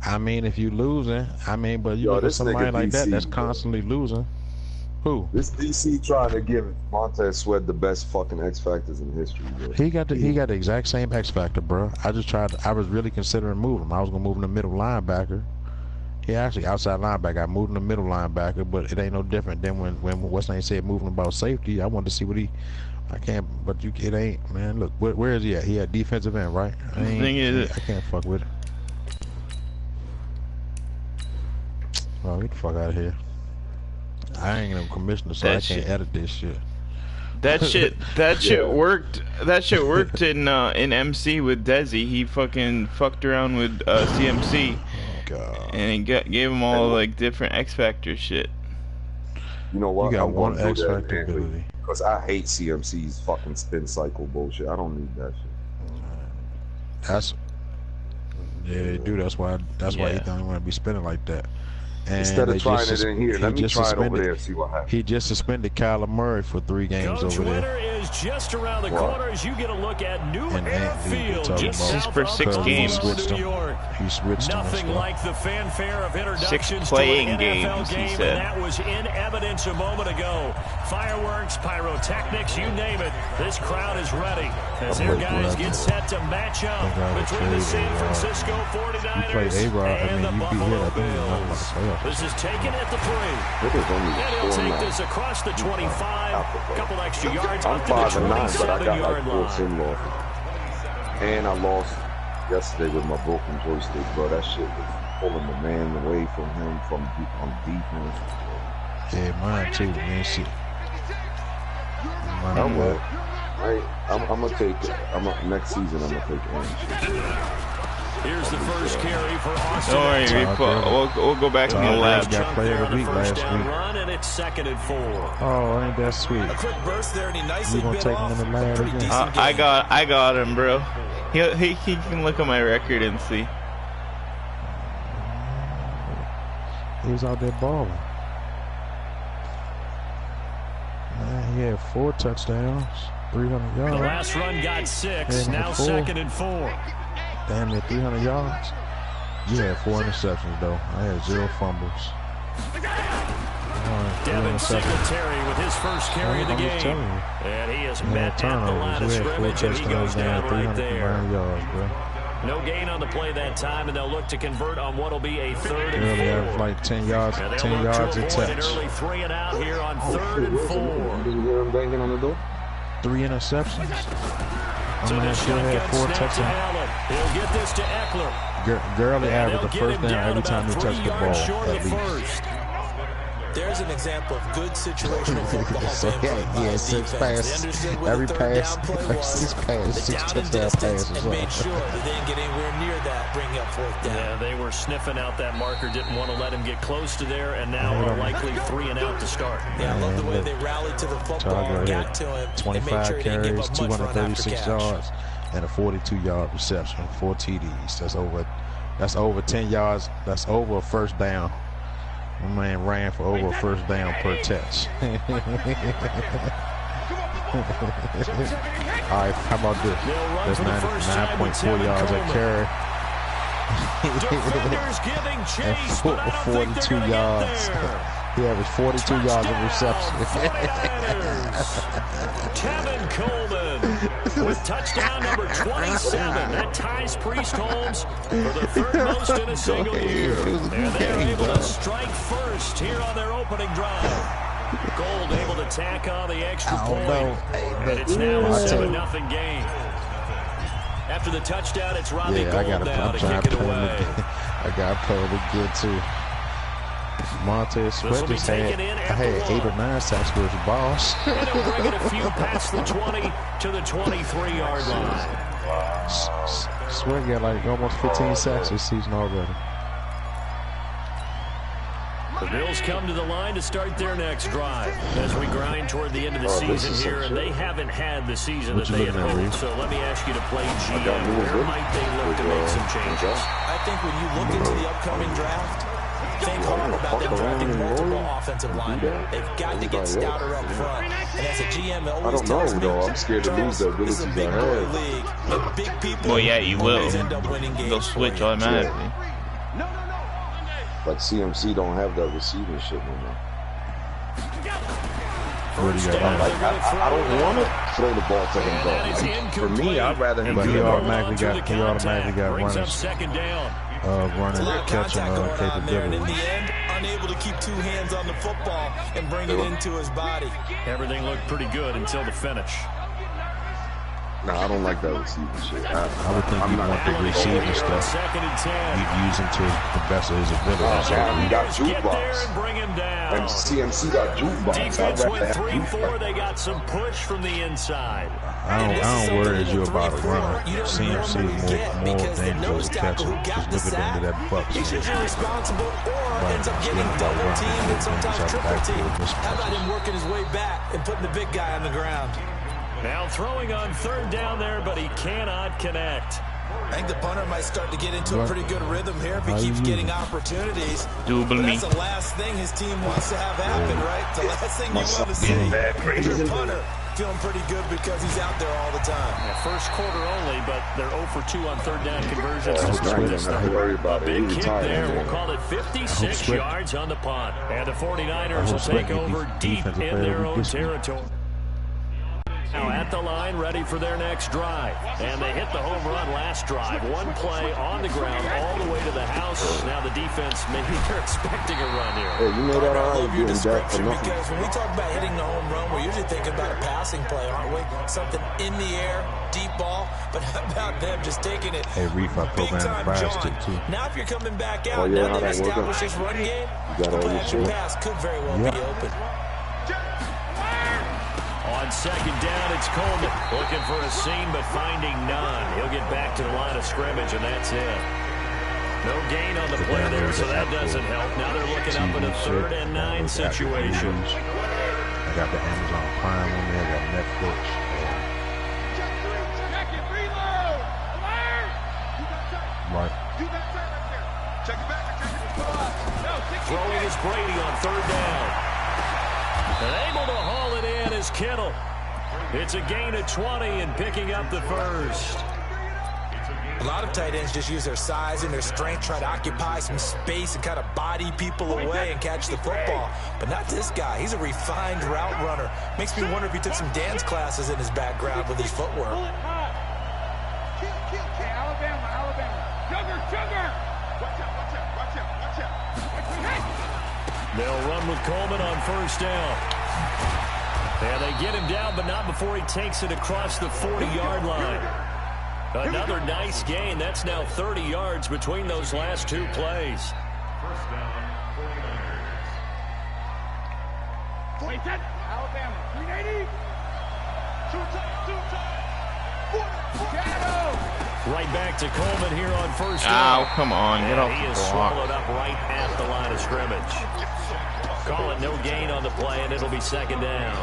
I mean, if you losing, I mean, but you look at somebody like that that's constantly losing. Who? This DC trying to give Montez Sweat the best fucking X Factors in history, bro. He got the exact same X Factor, bro. I was really considering moving him. I was gonna move him to middle linebacker. He actually outside linebacker. I moved him to middle linebacker, but it ain't no different than when what's name said moving about safety. I wanted to see what he. I can't, but it ain't, man. Look, where is he at? He at defensive end, right? I can't fuck with it. Oh, get the fuck out of here. I ain't no commissioner, so I can't edit this shit. That shit worked. That shit worked in MC with Desi. He fucking fucked around with CMC. Oh, God. And he gave him all like different X Factor shit. You know what? You got one X Factor ability. Because I hate CMC's fucking spin cycle bullshit. I don't need that shit. They do. That's why he don't want to be spinning like that. And instead of trying it in here, let me try it over there and see what happens. He just suspended Kyler Murray for 3 games over there. Winter is just around the corner as you get a look at New Airfield. Just for 6 games. He switched him. Nothing like the fanfare of introductions 6 playing to an NFL games, game, he said. and that was in evidence a moment ago. Fireworks, pyrotechnics, you name it. This crowd is ready as their guys get set to match up between the San Francisco 49ers and the Buffalo Bills. This is taken at the 3. And he'll take this across the 25. Couple extra yards I'm up to the 5-9, but I got like 4 27-yard sim line. losses. And I lost yesterday with my broken joystick, bro. That shit was pulling the man away from him on defense. Yeah, mine too, man. Shit. I'm gonna take it. Next season, I'm gonna take it. Here's the first carry for Austin. Don't worry, we'll go back in the lab. Got player of the week last week. Run, and it's 2nd and 4. Oh, ain't that sweet? A quick burst there, and he nicely gonna bit take him off. in the lab again? I got him, bro. He can look at my record and see. He was out there balling. Man, he had 4 touchdowns, 300 yards. The last run got 6. Yeah, Now 2nd and 4. Damn near 300 yards. You had 4 interceptions though. I had 0 fumbles. Devin Singletary with his first carry of the game. And he has met at the line of scrimmage, and he goes down right there. Yards, no gain on the play that time, and they'll look to convert on what will be a 3rd and 4. Early average like 10 yards, 10 yards a touch. An early 3 and out here on 3rd and 4. Did you hear him banging on the door? 3 interceptions. So the shotgun snaps to Allen. He'll get this to Eckler. Gurley averaged the first down every time he touched the ball, at least. There's an example of good situational football. So, yeah, 6 passes. Every pass, 6 passes, 6 touchdown passes. And made sure they didn't get anywhere near that, bring up 4th down. Yeah, they were sniffing out that marker, didn't want to let him get close to there, and now are likely 3 and out to start. Yeah, I love the way they rallied to the football, got to him, 25 sure carries, 236 yards, and a 42-yard reception, 4 TDs. That's over 10 yards. That's over a first down. My man ran for over a first down per touch. All right, how about this? That's 9.4 yards a carry. And 42 yards. He averaged 42 yards of reception. Kevin Coleman with touchdown number 27. That ties Priest Holmes for the 3rd most in a single year. And they're able to strike first here on their opening drive. Gold able to tack on the extra point. And it's now a 7-0 game. After the touchdown, it's Robbie Gold now to kick it away. I got to play it good too. Montez Sweat just had 8 or 9 sacks for his boss. And he'll bring it a few past the 20 to the 23-yard line. Sweat got like almost 15 sacks this season already. The Bills come to the line to start their next drive as we grind toward the end of the season here, and they haven't had the season that they had hoped. So let me ask you to play GM. Where might they look to make some changes? I think when you look into the upcoming draft, think hard about them drafting multiple offensive linemen. They've got to get stouter up front. And as a GM, it always tells me, I'm scared to lose the abilities I have. League. Big people Well, yeah, you will. end up winning games. They'll switch automatically. Like CMC don't have that receiving shit no more. I don't want to throw the ball to him though. Like, for me, I'd rather him. But he automatically got running catching capability. In the end, unable to keep two hands on the football and bring it into his body. Everything looked pretty good until the finish. No, I don't like that receiving shit. I would think you'd want the receiving stuff. You'd use him to the best of his ability. So he got jukebox. And CMC got jukebox. Defense went 3-4. They got some push from the inside. I don't worry as you about a runner. CMC is more dangerous to catch him. Just look at the end of that buck. He's usually responsible or ends up getting double teamed and sometimes triple teamed. How about him working his way back and putting the big guy on the ground? Now throwing on third down there, but he cannot connect. I think the punter might start to get into a pretty good rhythm here if he keeps getting opportunities. That's the last thing his team wants to have happen, right? The last thing you want to see. Your punter feeling pretty good because he's out there all the time. Yeah, first quarter only, but they're 0 for 2 on third down conversions. Don't worry about it. Big kick there. We'll call it 56 yards on the punt. And the 49ers will take over deep in their own territory. Now at the line, ready for their next drive. And they hit the home run last drive. One play on the ground all the way to the house. Now the defense, maybe they're expecting a run here. Hey, you know that I love your description because when we talk about hitting the home run, we're usually thinking about a passing play, aren't we? Something in the air, deep ball. But how about them just taking it big time, John? Now if you're coming back out, now they've established this run game, the play-action pass could very well be open. On second down, it's Coleman looking for a seam, but finding none. He'll get back to the line of scrimmage, and that's it. No gain on the play there, so that doesn't help. Now they're looking up in a 3rd and 9 situation. I got the Amazon Prime on there. I got Netflix. Right. Throwing is Brady on 3rd down. And able to haul it in is Kittle. It's a gain of 20 and picking up the first. A lot of tight ends just use their size and their strength, try to occupy some space and kind of body people away and catch the football. But not this guy. He's a refined route runner. Makes me wonder if he took some dance classes in his background with his footwork. They'll run with Coleman on 1st down. And they get him down, but not before he takes it across the 40-yard line. Another nice gain. That's now 30 yards between those last 2 plays. First down, 49ers. Alabama, 380. Right back to Coleman here on 1st down. Oh, come on. Get off he is swallowed up right at the line of scrimmage. Call it no gain on the play, and it'll be 2nd down.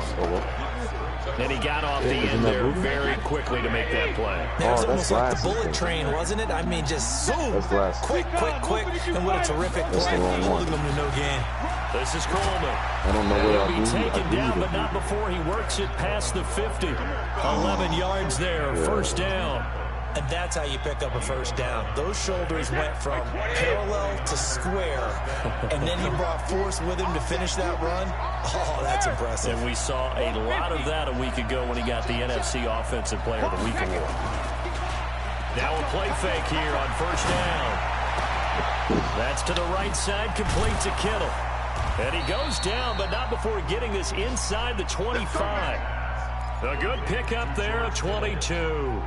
And he got off the end there very quickly to make that play. It was almost like the bullet train, wasn't it? I mean, just zoom. Quick. And what a terrific play, holding them to no gain. This is Coleman. I don't know where He'll be taken down, but not before he works it past the 50. 11 yards there, 1st down. And that's how you pick up a 1st down. Those shoulders went from parallel to square, and then he brought force with him to finish that run. Oh, that's impressive. And we saw a lot of that a week ago when he got the NFC Offensive Player of the Week award. Now a play fake here on 1st down. That's to the right side, complete to Kittle. And he goes down, but not before getting this inside the 25. A good pickup there of 22.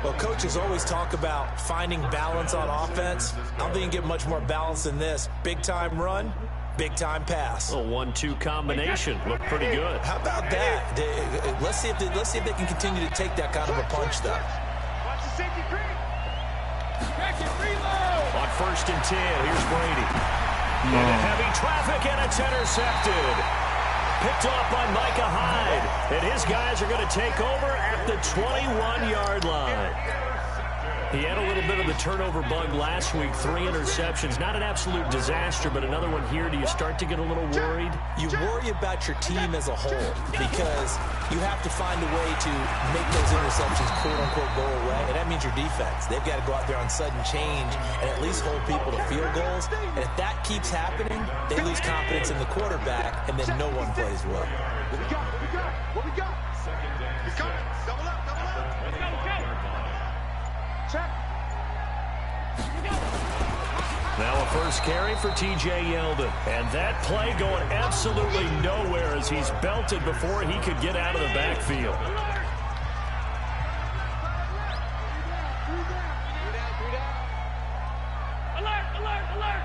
Well, coaches always talk about finding balance on offense. I don't think you can get much more balance than this. Big-time run, big-time pass. A 1-2 combination. Looked pretty good. How about that? Let's see if they can continue to take that kind of a punch, though. On 1st and 10, here's Brady. Into heavy traffic, and it's intercepted. Picked off by Micah Hyde. And his guys are going to take over at the 21-yard line. He had a little bit of the turnover bug last week, 3 interceptions. Not an absolute disaster, but another one here. Do you start to get a little worried? You worry about your team as a whole because you have to find a way to make those interceptions, quote-unquote, go away, and that means your defense. They've got to go out there on sudden change and at least hold people to field goals, and if that keeps happening, they lose confidence in the quarterback, and then no one plays well. What we got? What we got? What we got? It's coming. Double up, double up. Let's go, go. Check. Now a first carry for T.J. Yeldon. And that play going absolutely nowhere as he's belted before he could get out of the backfield. Alert, alert, alert.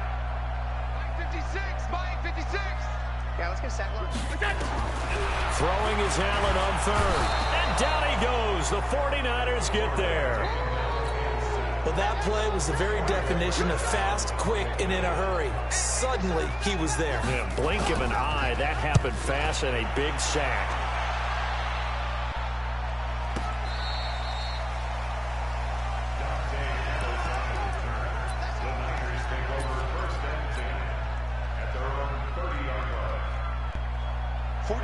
56, buying 56. Yeah, let's get a second one. Throwing is Allen on third. And down he goes. The 49ers get there. Well, that play was the very definition of fast, quick, and in a hurry. Suddenly, he was there. Yeah, blink of an eye. That happened fast and a big sack.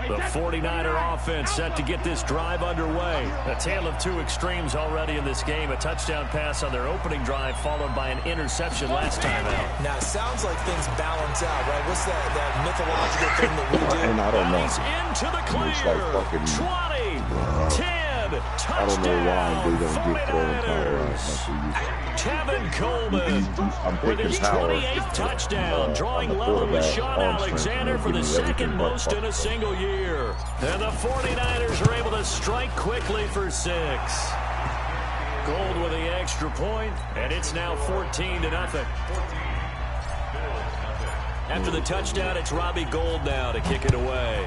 The 49er offense set to get this drive underway. A tale of two extremes already in this game. A touchdown pass on their opening drive followed by an interception last time out. Now, it sounds like things balance out, right? What's that mythological thing that we do? And I don't know. He's into the clear. It's like fucking, 20, 10, touchdown. I don't know why they don't get throwing power out like they used to. Tevin Coleman with his 28th touchdown, drawing level with Sean Alexander for the second most in a single year. And the 49ers are able to strike quickly for 6. Gold with the extra point, and it's now 14-0. After the touchdown, it's Robbie Gould now to kick it away.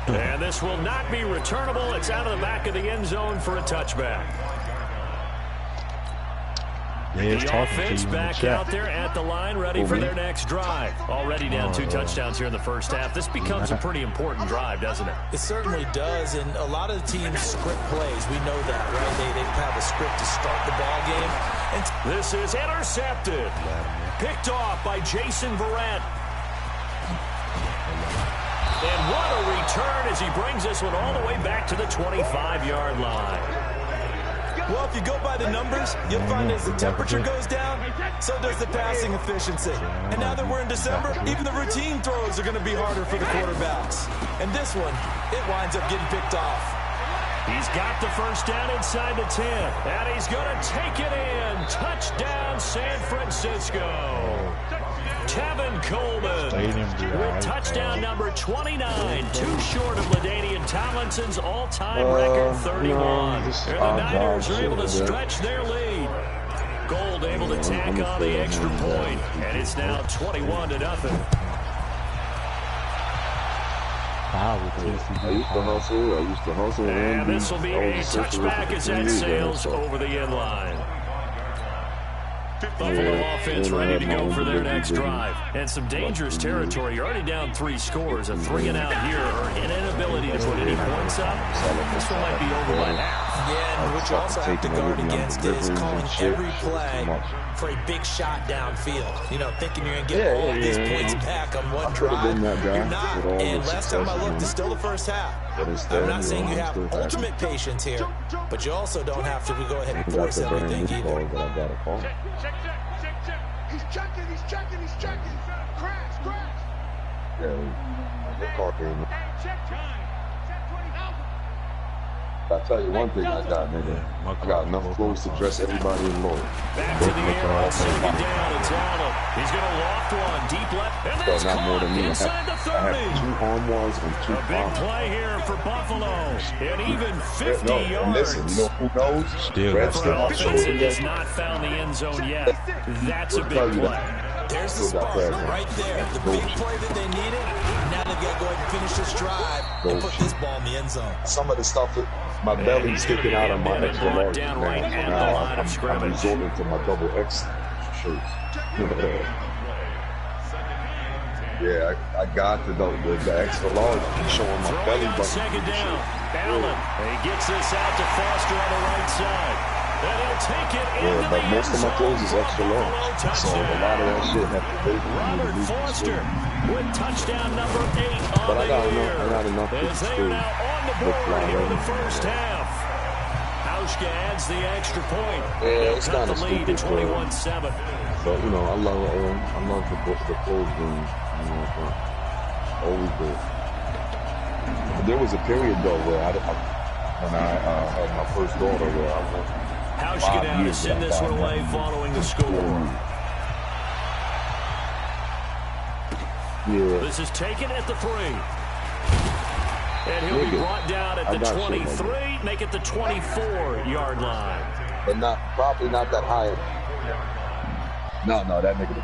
And this will not be returnable. It's out of the back of the end zone for a touchback. The offense back out there at the line, ready for their next drive. Already down 2 touchdowns here in the first half. This becomes a pretty important drive, doesn't it? It certainly does, and a lot of the teams script plays. We know that, right? They have a script to start the ball game. And this is intercepted. Picked off by Jason Verrett. And what a return as he brings this one all the way back to the 25-yard line. Well, if you go by the numbers, you'll find as the temperature goes down, so does the passing efficiency. And now that we're in December, even the routine throws are going to be harder for the quarterbacks. And this one, it winds up getting picked off. He's got the first down inside the 10, and he's going to take it in. Touchdown, San Francisco. Tevin Coleman with touchdown number 29, too short of LaDainian Tomlinson's all-time record 31. And the Niners are able to stretch their lead. Gould able to tack on the extra point, and it's now 21-0. I used to hustle. And this will be a touchback as that sails over the end line. Buffalo offense ready to go for their next drive. And some dangerous territory. You're already down 3 scores. A 3-and-out here or an inability to put any points up. This one might be over by half. Yeah, and what you also have to guard against is calling every play for a big shot downfield. You know, thinking you're going to get all of these points back on one drive. You're not. And last time I looked, it's still the first half. I'm not saying you have ultimate patience here, but you also don't have to go ahead and force everything either. He's checking. Crash. Yeah, we're talking. Hey, check time. Check 20,000. I tell you one thing I got, nigga. I got enough clothes to dress everybody in Lord. Back to the air, on second down, it's Allen. He's going to loft one, deep left, and that's not more than me. inside the 30. I have 2 arm ones and 2 A big play here for Buffalo, and even 50 yards. Listen, you know who knows? Still, For an offense that has not found the end zone yet, that's a big play. There's the spark right there. The big play that they needed. Now they've got to go ahead and finish this drive and put this ball in the end zone. Some of the stuff that my belly's sticking out of my extra large now. I'm resorting to my double X shirts. Yeah, I got the extra large showing my belly button. Second down. Allen. He gets this out to Foster on the right side. And he'll take it into the end most of my clothes is extra long. So a lot of that shit have to pay for Robert Foster with touchdown number 8 on the year. I got enough As they are now on the board here in the first half. Hauschka adds the extra point. Yeah, it's cut kind the of lead to stupid, 21-7. But you know, I love the clothes game. You know, always do. There was a period though where when I had my first daughter, where I went Hauschka now to send this one away following the score. Yeah. This is taken at the 3. And he'll be brought down at the 23, make it the 24-yard line. But probably not that high. No, that nigga.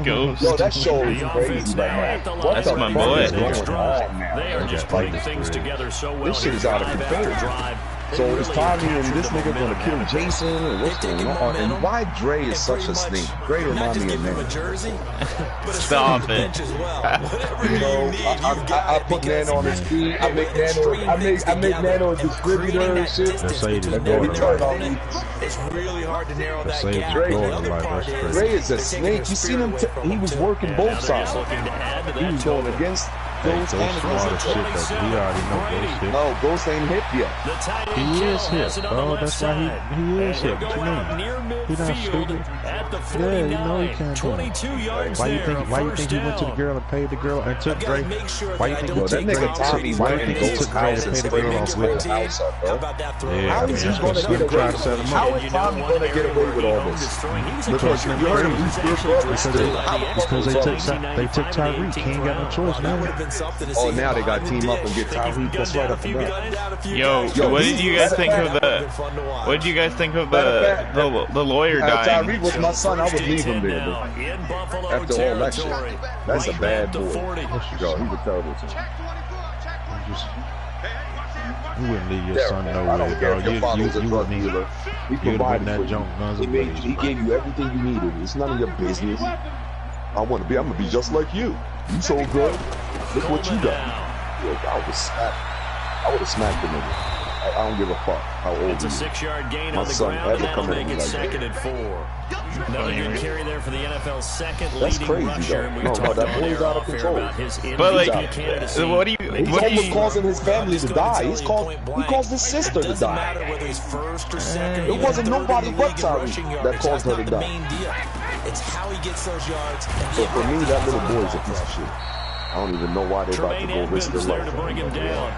Ghost. Yo, that show is crazy right now. That's my boy. They are just putting things together so well. This shit is out of control. So it's Tommy and this nigga gonna kill Jason, and what's going on? And why Dre is such a snake? Dre remind me of Nano. Stop it. You know, I put Nano on his feet. I make Nano a distributor and shit. And then he turned on me. It's really hard to narrow that gap. Dre is a snake. You seen him? He was working both sides. He was going against Ghost and against shit that we already know Ghost hit. No, Ghost ain't hip yet. He is hip, bro. That's why he is hip. What you mean? He not stupid. Yeah, you know he can't do it. Why you think he went to the girl and paid the girl and took Dre? Why you think that nigga Tommy went and Ghost house and sprayed his whole house up, bro? How is he gonna get away? How is Tommy gonna get away with all this? Because you heard him. Because they took Tyreek. He ain't got no choice now. Oh, now they got to team up and get Tyreek. That's right up the back. Yo, what did you guys think of the? What did you guys think of the lawyer dying? Tyreek was my son. I would leave him there. After all that shit, that's a bad boy. Yo, he's a terrible son. You wouldn't leave your son nowhere, dog. You wouldn't either. You'd have that junk guns. He gave you everything you needed. It's none of your business. I'm gonna be just like you. You so good. Look what you got. Look, I would have smacked the nigga. I don't give a fuck how old it's he is. A 6-yard gain My on the son ground, and ever that'll make it like 2nd and 4. Another good carry there for the NFL's second That's leading crazy, rusher. though. No, that boy's out of control. But like, He's almost causing his family to die. He caused his sister to die. It wasn't nobody but Tyreek that caused her to die. It's how he gets those yards. So for me, that little boy's a piece of shit. I don't even know why they're about to go risk their life. To bring him down.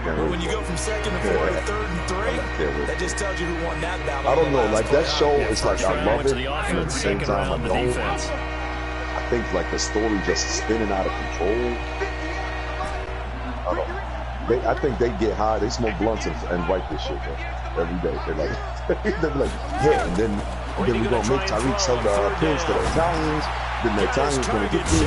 But when you go from 2nd and 4 to 3rd and 3, that just tells you who won that battle. I don't know, like that show is like I love it, and at the same time I don't. I think like the story just spinning out of control. I don't know. I think they get high, they smoke blunts and write this shit every day. They're like, yeah, and then we're gonna make Tyreek sell the pills to the Italians. Then the Italians gonna get you,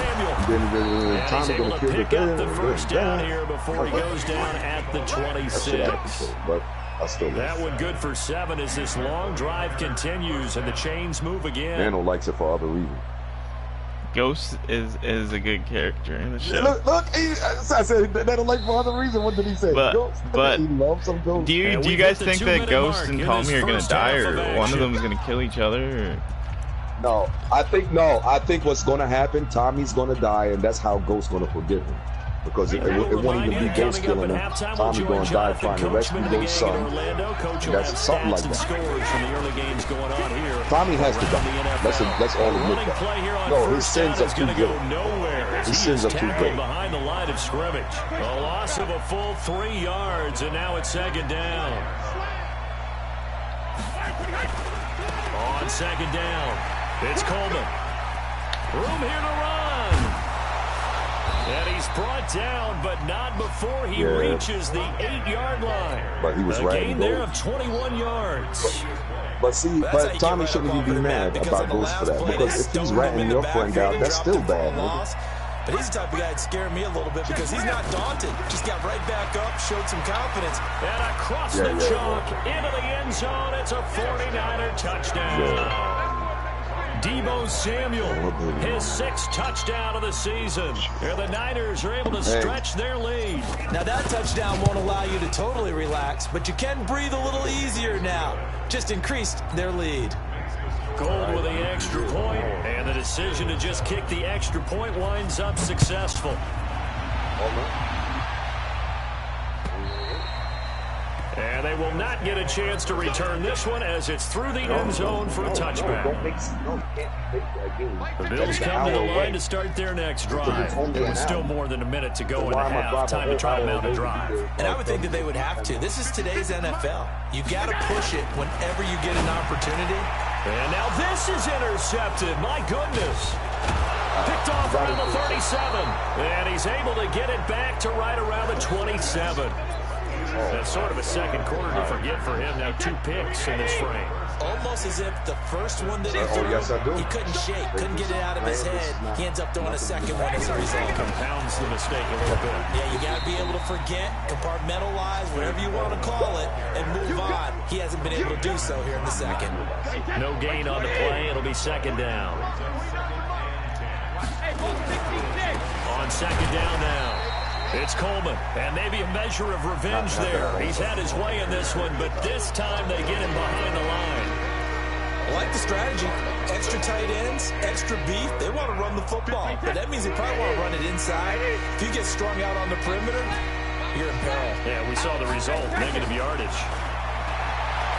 and then Tom's gonna kill the pick up the first down here before he goes down at the 26. But I still that one good for 7 as this long drive continues and the chains move again. Nano likes it for other reasons. Ghost is a good character in the show. Look, I said they don't like for other reason. What did he say? But he loves some Ghost. Do you guys think that Ghost and Tommy are gonna die, or one of them is gonna kill each other? Or? No, I think what's gonna happen, Tommy's gonna die, and that's how Ghost's gonna forgive him. Because it won't even be Ghost killing him. Tommy's gonna die trying to rescue Ghost's son. That's something like that. Tommy has to die. Let's all admit that. No, his sins are too great. His sins are too great. Behind the line of scrimmage. A loss of a full 3 yards, and now it's 2nd down. On 2nd down. It's Coleman. Room here to run. And he's brought down, but not before he reaches the 8-yard line. But he was a gain there of 21 yards. But see, Tommy shouldn't even be mad about Ghost for that. Because if he's ratting your friend out, that's still bad, nigga. But he's the type of guy that scared me a little bit because he's not daunted. Just got right back up, showed some confidence. And across the chalk into the end zone. It's a 49er touchdown. Deebo Samuel, his 6th touchdown of the season. And the Niners are able to stretch their lead. Now that touchdown won't allow you to totally relax, but you can breathe a little easier now. Just increased their lead. Gold with the extra point, and the decision to just kick the extra point winds up successful. And they will not get a chance to return this one as it's through the end zone for a touchback. The Bills come to the line to start their next drive. With still more than a minute to go in the half. Time to try to mount a drive. And I would think that they would have to. This is today's NFL. You got to push it whenever you get an opportunity. And now this is intercepted. My goodness. Picked off around the 37. And he's able to get it back to right around the 27. That's sort of a second quarter to forget for him. Now 2 picks in this frame. Almost as if the first one that he threw, he couldn't shake, couldn't get it out of his head. He ends up throwing a second one as a result. Compounds the mistake a little bit. Yeah, you got to be able to forget, compartmentalize, whatever you want to call it, and move on. He hasn't been able to do so here in the second. No gain on the play. It'll be second down. On second down now. It's Coleman, and maybe a measure of revenge there. He's had his way in this one, but this time they get him behind the line. I like the strategy. Extra tight ends, extra beef. They want to run the football, but that means they probably want to run it inside. If you get strung out on the perimeter, you're in peril. Yeah, we saw the result, negative yardage.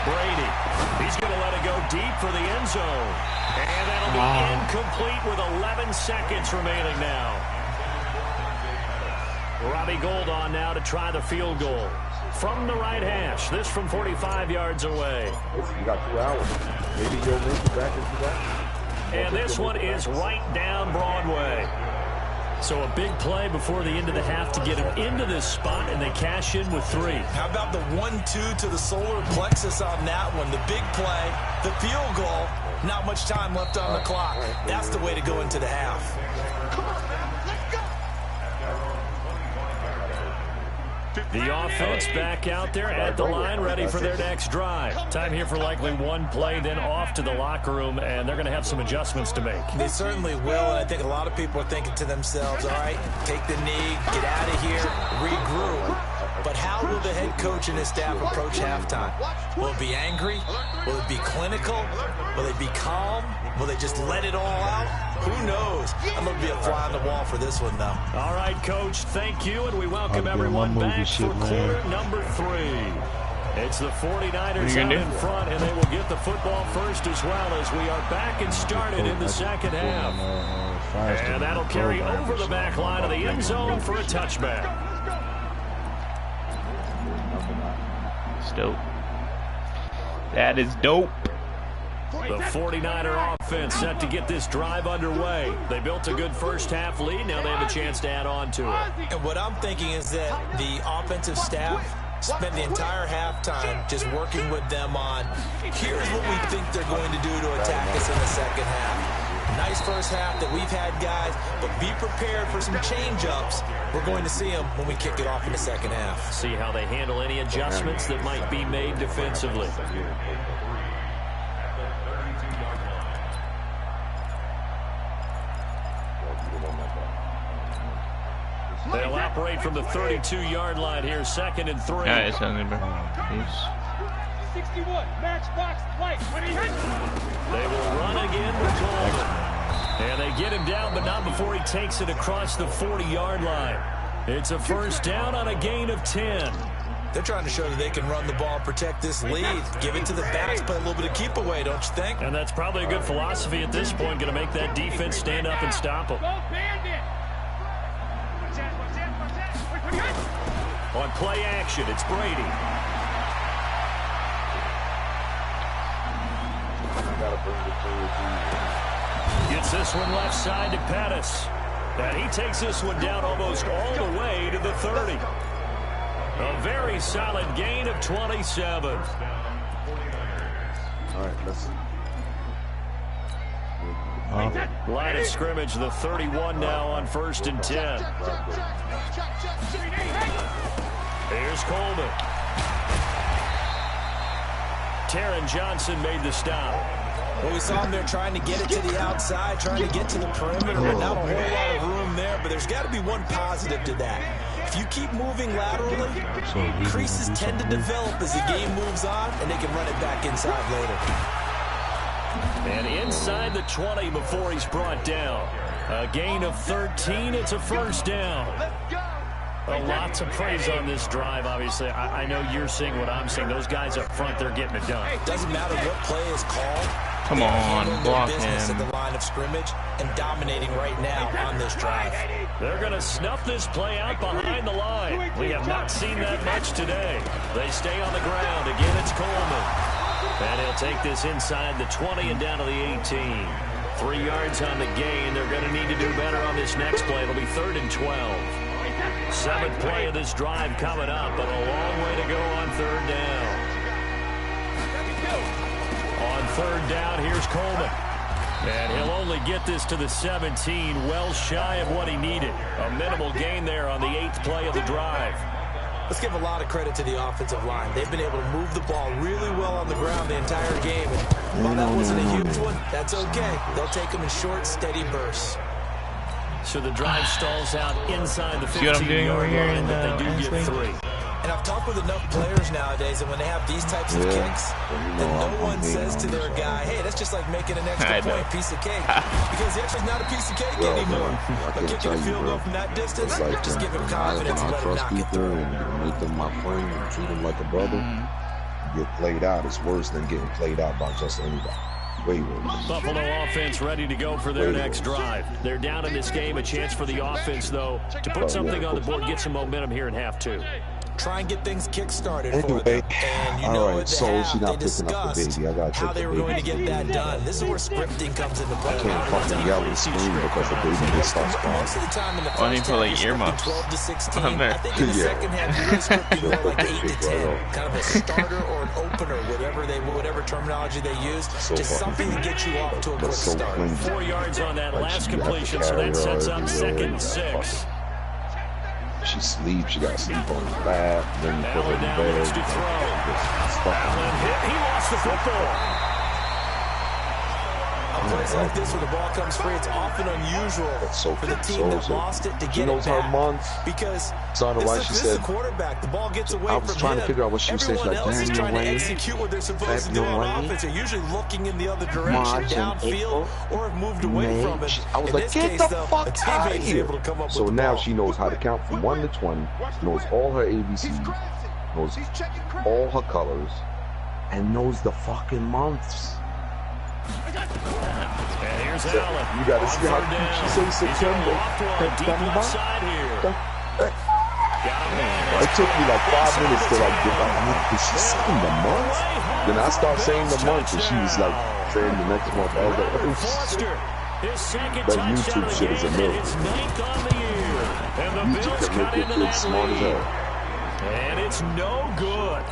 Brady, he's going to let it go deep for the end zone. And that'll be incomplete with 11 seconds remaining now. Robbie Gould on now to try the field goal. From the right hash, this from 45 yards away. You got 2 hours. Maybe you'll make it back into that. And this one is right down Broadway. So a big play before the end of the half to get him into this spot, and they cash in with 3. How about the 1-2 to the solar plexus on that one? The big play, the field goal, not much time left on the clock. That's the way to go into the half. The offense back out there at the line, ready for their next drive. Time here for likely one play, then off to the locker room, and they're going to have some adjustments to make. They certainly will, and I think a lot of people are thinking to themselves, all right, take the knee, get out of here, regroup. But how will the head coach and his staff approach halftime? Will it be angry? Will it be clinical? Will it be calm? Will they just let it all out? Who knows? I'm going to be a fly on the wall for this one, though. All right, Coach, thank you, and we welcome everyone back for quarter number 3. It's the 49ers out in front, and they will get the football first as well as we are back and started in the second half. And that'll carry over the back line of the end zone for a touchback. That's dope. That is dope. The 49er offense set to get this drive underway. They built a good first half lead. Now they have a chance to add on to it. And what I'm thinking is that the offensive staff spend the entire halftime just working with them on, here's what we think they're going to do to attack us in the second half. Nice first half that we've had, guys, but be prepared for some change-ups. We're going to see them when we kick it off in the second half. See how they handle any adjustments that might be made defensively. They'll operate from the 32-yard line here, 2nd and 3. Yeah, it's only 61 match box play. They will run again with Coleman. And they get him down, but not before he takes it across the 40-yard line. It's a first down on a gain of 10. They're trying to show that they can run the ball and protect this lead. Give it to the backs, play a little bit of keep away, don't you think? And that's probably a good philosophy at this point, going to make that defense stand up and stop them. On play action, it's Brady. Gets this one left side to Pettis. And he takes this one down almost all the way to the 30. A very solid gain of 27. All right, let's line of scrimmage, the 31 now on 1st and 10. Here's Coleman. Taron Johnson made the stop. Well, we saw him there trying to get it to the outside, trying to get to the perimeter. Not a whole lot of room there, but there's got to be one positive to that. If you keep moving laterally, creases tend to develop as the game moves on, and they can run it back inside later. And inside the 20 before he's brought down. A gain of 13. It's a first down. Well, lots of praise on this drive, obviously. I know you're seeing what I'm seeing. Those guys up front, they're getting it done. Doesn't matter what play is called. Come on, block him. At the line of scrimmage and dominating right now on this drive. They're going to snuff this play out behind the line. We have not seen that much today. They stay on the ground. Again, it's Coleman. And he'll take this inside the 20 and down to the 18. 3 yards on the gain. They're going to need to do better on this next play. It'll be 3rd and 12. 7th play of this drive coming up, but a long way to go on 3rd down. On 3rd down, here's Coleman. And he'll only get this to the 17, well shy of what he needed. A minimal gain there on the 8th play of the drive. Let's give a lot of credit to the offensive line. They've been able to move the ball really well on the ground the entire game. And while that wasn't a huge one, that's okay. They'll take them in short, steady bursts. So the drive stalls out inside the 15-yard line. See what I'm doing over here in they do get 3. And I've talked with enough players nowadays that when they have these types of kicks, that no one says to their guy, hey, that's just like making an extra point, piece of cake. Because the extra's not a piece of cake anymore. But kicking a field goal from that distance, just give him confidence and let him knock it through. And make them my friend and treat them like a brother. Get played out is worse than getting played out by just anybody. Way worse. Buffalo offense ready to go for their next drive. They're down in this game. A chance for the offense, though, to put something on the board, get some momentum here in half 2. Try and get things kick-started for them. And you know all right, so she's not picking up the baby. I gotta how they were going to get that done. This is where scripting comes into play. I can't fucking yell and scream because the baby just starts crying. Most of the time in the Oh, I need first to put half, like you're earmuffs. 12 to 16. On there. I think in the second half, you're really scripting more like 8 to 10. Kind of a starter or an opener, whatever terminology they use. Just something to get you off to a quick start. 4 yards on that last completion, so that sets up 2nd and 6. She sleeps, she got to sleep on the back, then you put her in bed. Allen hit, he lost the football. On plays like this where the ball comes free, it's often unusual for the team that lost it to get it back. Because this is the quarterback. The ball gets away from him. I was trying to figure out what she said. Everyone else is trying to Wayne, execute what they're supposed to do on offense. They're usually looking in the other direction, downfield, or have moved away from it. I was like, get the fuck out of here. So now she knows how to count from 1 to 20, knows all her ABCs, knows all her colors, and knows the fucking months. And here's Allen. You gotta see how she says September. It took me like 5 minutes to like get back. Is she saying the months? Then I start saying the months, and she was like saying the next month. I was like, oh shit. That YouTube shit is a miracle. YouTube can make your kids smart as hell. And it's no good.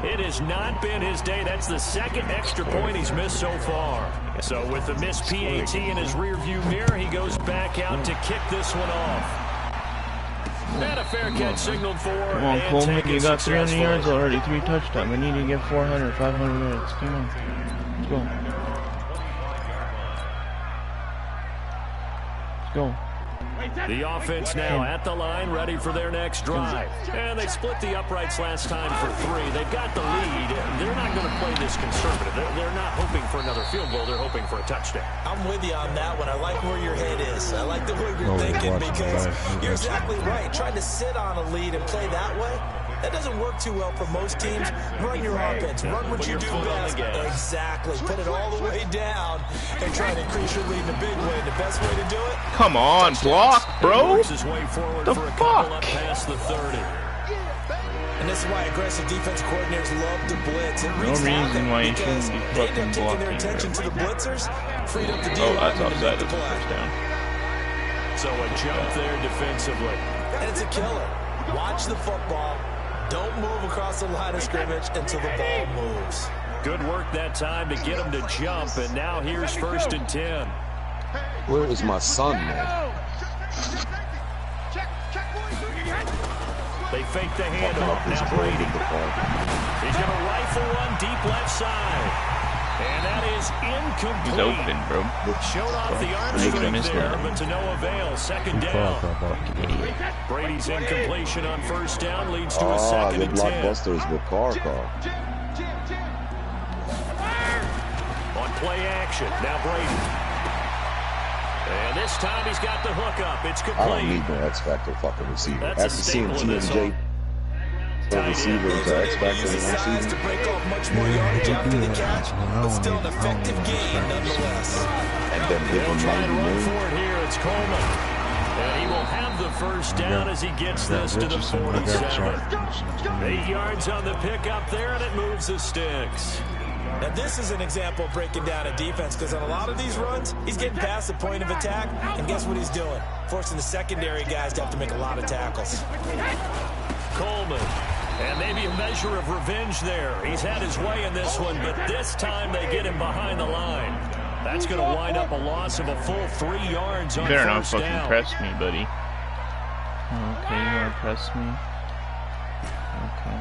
It has not been his day. That's the 2nd extra point he's missed so far. So with the missed PAT in his rearview mirror, he goes back out to kick this one off. And a fair catch signaled for. Come on, Coleman, you got 300 yards already, 3 touchdowns. We need to get 400, 500 yards. Come on, let's go. Let's go. The offense now at the line, ready for their next drive. And they split the uprights last time for 3. They've got the lead. They're not going to play this conservative. They're not hoping for another field goal. They're hoping for a touchdown. I'm with you on that one. I like where your head is. I like the way you're thinking because you're exactly right. Trying to sit on a lead and play that way, that doesn't work too well for most teams. Run your offense. Run what you do best. Exactly. Put it all the way down and try to increase your lead in a big way. The best way to do it? Come on, block, bro. The fuck? Past the 30. And this is why aggressive defensive coordinators love to blitz. It No reason why you shouldn't be fucking taking their blocking. attention to the blitzers, freed up the D Oh, I line thought to that make the was the play. first down. So a jump there defensively. And it's a killer. Watch the football. Don't move across the line of scrimmage until the ball moves. Good work that time to get him to jump, and now here's 1st and 10. Where is my son, man? They fake the handoff. Now Brady. He's going to rifle one deep left side. And that is incomplete. He's open, bro. Showed off the arm strength there, but to no avail. Second down. Brady's incompletion on first down leads to a second and 10. Blockbusters with Carr. On play action, now Brady. And this time he's got the hook up. It's complete. I don't need no X Factor fucking receiver. That's after seeing TMJ receiver to X Factor in one season. To break off much more yardage after the catch, but still an effective game nonetheless. And then give him 90 run million. for it here. It's Coleman. And he will have the first down as he gets this to the 47. 8 yards on the pickup there, and it moves the sticks. Now this is an example of breaking down a defense, because on a lot of these runs, he's getting past the point of attack, and guess what he's doing? Forcing the secondary guys to have to make a lot of tackles. Coleman, and maybe a measure of revenge there. He's had his way in this one, but this time they get him behind the line. That's going to wind up a loss of a full 3 yards on Better not first fucking down. press me, buddy. Okay, you want to press me? Okay.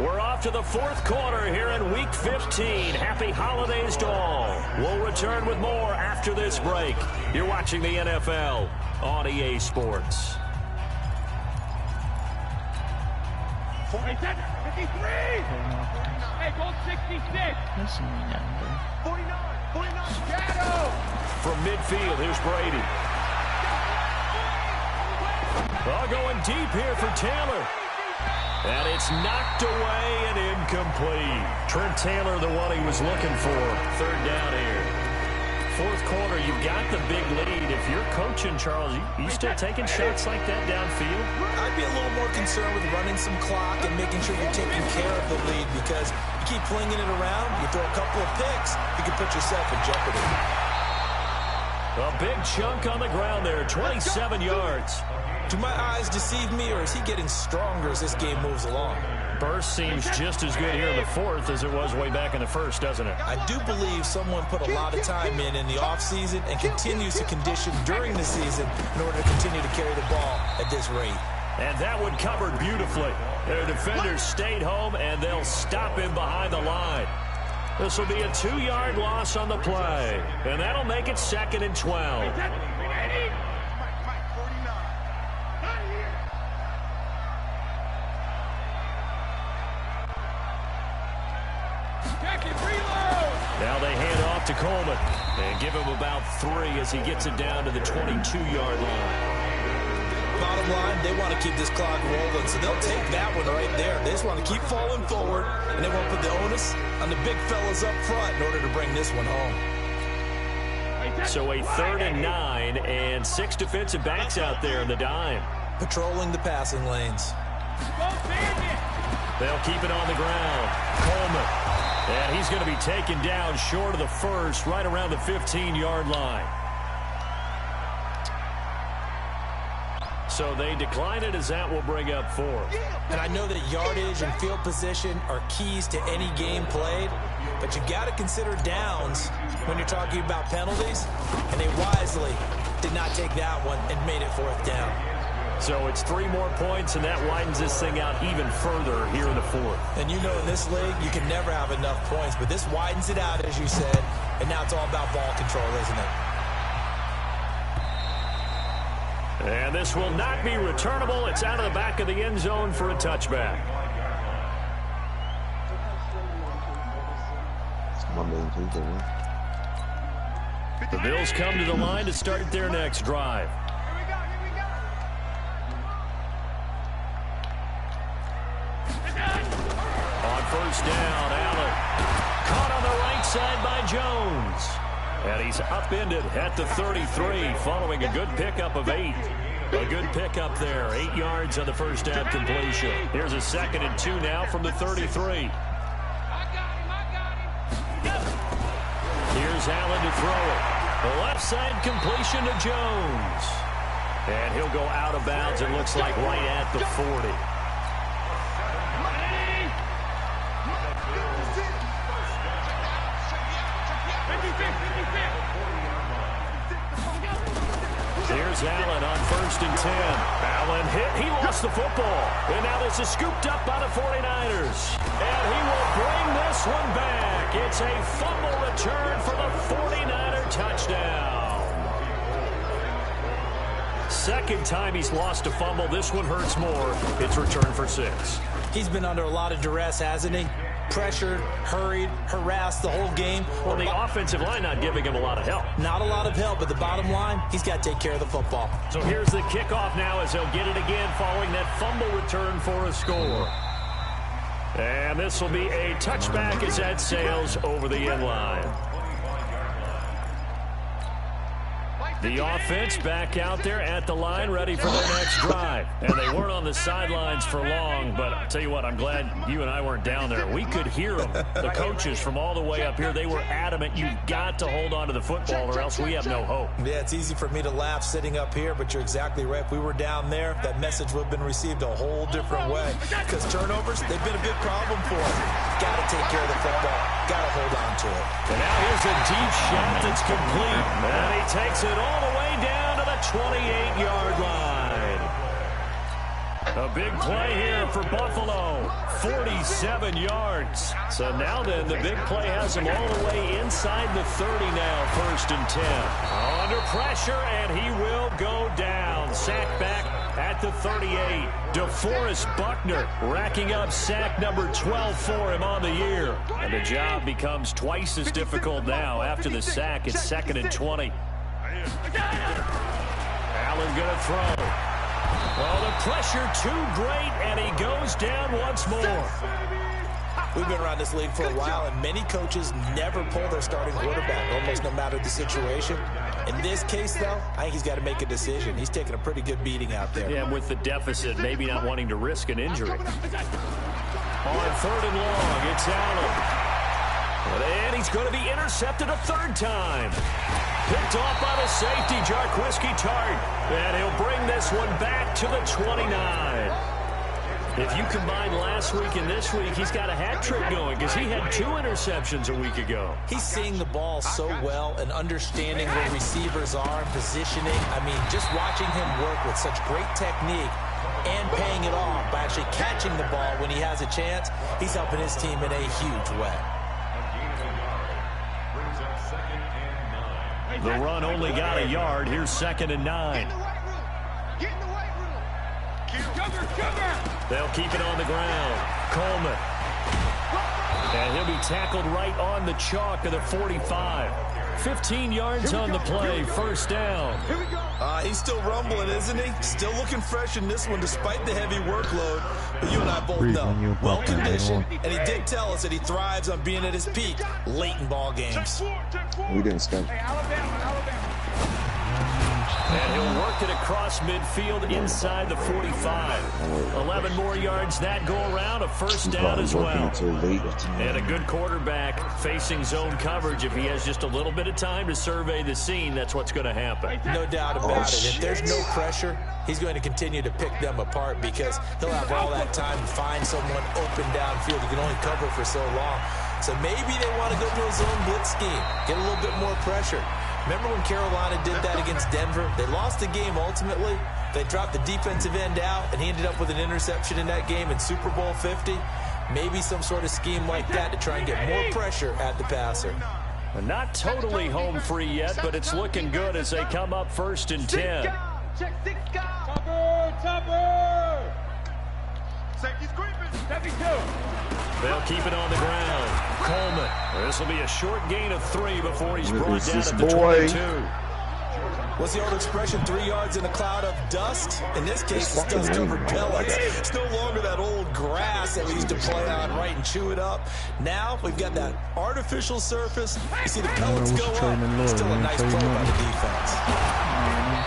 We're off to the fourth quarter here in Week 15. Happy holidays to all. We'll return with more after this break. You're watching the NFL on EA Sports. 47, 53. Hey, goal 66. Listen to me now, bro. 49, shadow. From midfield, here's Brady. Ball going deep here for Taylor. And it's knocked away and incomplete. Trent Taylor, the one he was looking for. Third down here. Fourth quarter, you've got the big lead. If you're coaching, Charles, you still taking shots like that downfield? I'd be a little more concerned with running some clock and making sure you're taking care of the lead, because you keep flinging it around, you throw a couple of picks, you can put yourself in jeopardy. A big chunk on the ground there, 27 yards. Do my eyes deceive me, or is he getting stronger as this game moves along? Burst seems just as good here in the fourth as it was way back in the first, doesn't it? I do believe someone put a lot of time in the offseason and continues to condition during the season in order to continue to carry the ball at this rate. And that one covered beautifully. Their defenders stayed home, and they'll stop him behind the line. This will be a 2-yard loss on the play, and that'll make it second and 12. Now they hand off to Coleman and give him about 3 as he gets it down to the 22-yard line. Bottom line, they want to keep this clock rolling, so they'll take that one right there. They just want to keep falling forward, and they want to put the onus on the big fellas up front in order to bring this one home. So a 3rd and 9, and 6 defensive backs out there in the dime. Patrolling the passing lanes. They'll keep it on the ground. Coleman. And he's going to be taken down short of the first, right around the 15-yard line. So they decline it as that will bring up 4. And I know that yardage and field position are keys to any game played, but you've got to consider downs when you're talking about penalties, and they wisely did not take that one and made it 4th down. So it's 3 more points, and that widens this thing out even further here in the 4th. And you know in this league, you can never have enough points, but this widens it out, as you said, and now it's all about ball control, isn't it? And this will not be returnable. It's out of the back of the end zone for a touchback. The Bills come to the line to start their next drive. On first down, Allen. Caught on the right side by Jones. And he's upended at the 33 following a good pickup of 8. A good pickup there. 8 yards on the first down completion. Here's a 2nd and 2 now from the 33. Here's Allen to throw it. The left side completion to Jones. And he'll go out of bounds, it looks like, right at the 40. Here's Allen on 1st and 10. Allen hit. He lost the football. And now this is scooped up by the 49ers. And he will bring this one back. It's a fumble return for the 49er touchdown. Second time he's lost a fumble. This one hurts more. It's returned for 6. He's been under a lot of duress, hasn't he? Pressured, hurried, harassed the whole game. Well, the offensive line not giving him a lot of help. Not a lot of help, but the bottom line, he's got to take care of the football. So here's the kickoff now as he'll get it again following that fumble return for a score. And this will be a touchback as that sails over the end line. The offense back out there at the line, ready for their next drive. And they weren't on the sidelines for long, but I'll tell you what, I'm glad you and I weren't down there. We could hear them, the coaches from all the way up here. They were adamant, you've got to hold on to the football or else we have no hope. Yeah, it's easy for me to laugh sitting up here, but you're exactly right. If we were down there, that message would have been received a whole different way. Because turnovers, they've been a big problem for us. Got to take care of the football. Got to hold on to it. And now here's a deep shot that's complete. And he takes it all the way down to the 28-yard line. A big play here for Buffalo. 47 yards. So now then, the big play has him all the way inside the 30 now, 1st and 10. Under pressure, and he will go down. Sack back at the 38. DeForest Buckner racking up sack number 12 for him on the year. And the job becomes twice as difficult now. After the sack, it's 2nd and 20. Allen going to throw. Well, the pressure too great, and he goes down once more. We've been around this league for a while, and many coaches never pull their starting quarterback, almost no matter the situation. In this case, though, I think he's got to make a decision. He's taking a pretty good beating out there. Yeah, with the deficit, maybe not wanting to risk an injury. On 3rd and long, it's Allen. And he's going to be intercepted a 3rd time. Picked off by the safety, Jarquiski Tart. And he'll bring this one back to the 29. If you combine last week and this week, he's got a hat trick going because he had 2 interceptions a week ago. He's seeing the ball so well and understanding where receivers are and positioning. I mean, just watching him work with such great technique and paying it off by actually catching the ball when he has a chance, he's helping his team in a huge way. The run only got a yard. Here's 2nd and 9. They'll keep it on the ground. Coleman. And he'll be tackled right on the chalk of the 45. 15 yards on the play. 1st down. He's still rumbling, isn't he? Still looking fresh in this one despite the heavy workload. But you and I both know, well-conditioned, and he did tell us that he thrives on being at his peak late in ball games. We didn't stop. And he'll work it across midfield inside the 45. 11 more yards that go around, a 1st down as well. And a good quarterback facing zone coverage. If he has just a little bit of time to survey the scene, that's what's going to happen. No doubt about it. If there's no pressure, he's going to continue to pick them apart because he'll have all that time to find someone open downfield. He can only cover for so long. So maybe they want to go to a zone blitz scheme, get a little bit more pressure. Remember when Carolina did that against Denver? They lost the game ultimately. They dropped the defensive end out, and he ended up with an interception in that game in Super Bowl 50. Maybe some sort of scheme like that to try and get more pressure at the passer. Not totally home free yet, but it's looking good as they come up 1st and 10. They'll keep it on the ground. Coleman. This will be a short gain of 3 before he's brought down at the 22. What's the old expression? 3 yards in a cloud of dust? In this case, it's dust-covered pellets. It's no longer that old grass that we used to play on, right, and chew it up. Now we've got that artificial surface. You see the pellets go up. Still a nice play by the defense.